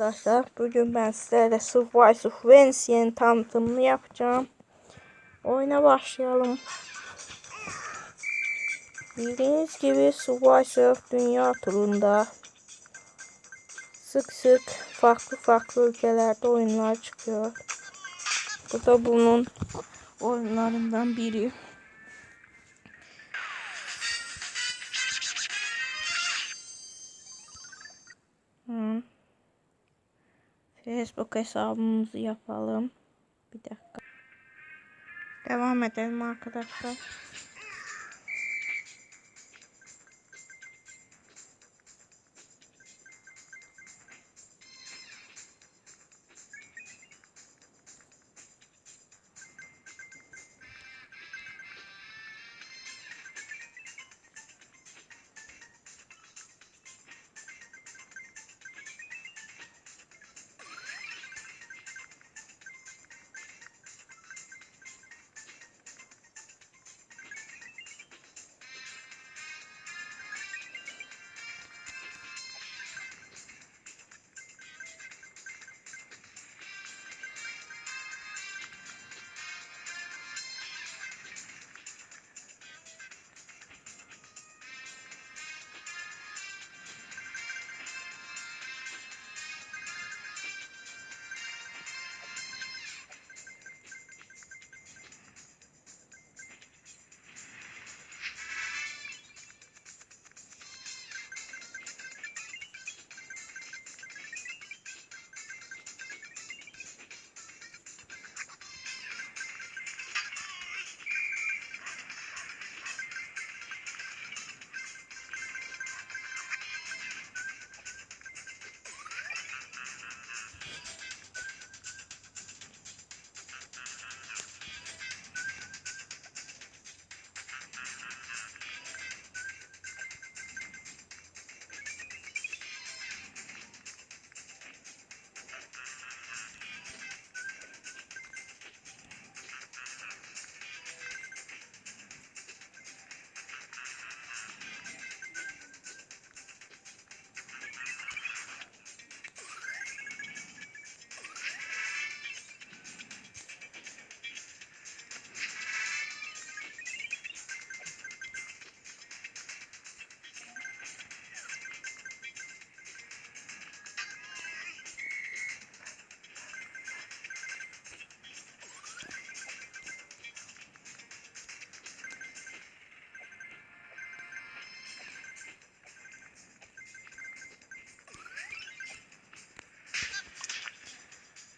Arkadaşlar bugün ben sizlerle Venice'in tanıtımını yapacağım. Oyuna başlayalım. Bildiğiniz gibi dünya turunda sık sık farklı ülkelerde oyunlar çıkıyor. Bu da bunun oyunlarından biri. Facebook hesabımızı yapalım. Bir dakika. Devam edelim arkadaşlar.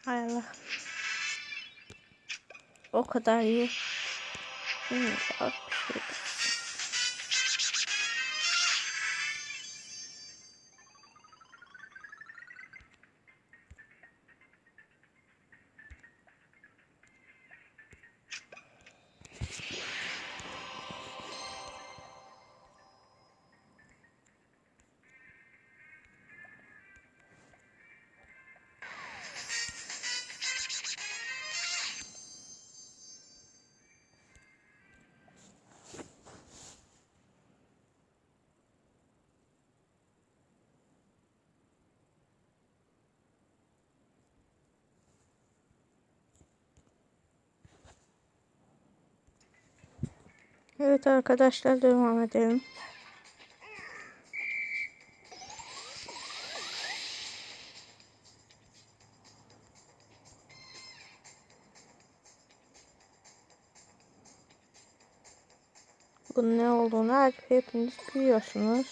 Hay Allah. O kadar iyi. Evet arkadaşlar, devam edelim. Bunun ne olduğunu hepiniz biliyorsunuz.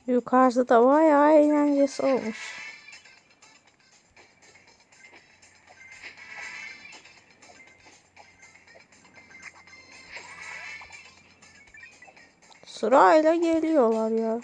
Yukarıda da bayağı eğlencesi olmuş. Sırayla geliyorlar ya.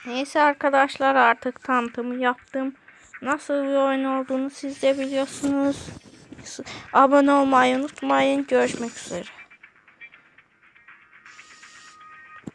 Neyse arkadaşlar, artık tanıtımı yaptım. Nasıl bir oyun olduğunu siz de biliyorsunuz. Abone olmayı unutmayın. Görüşmek üzere.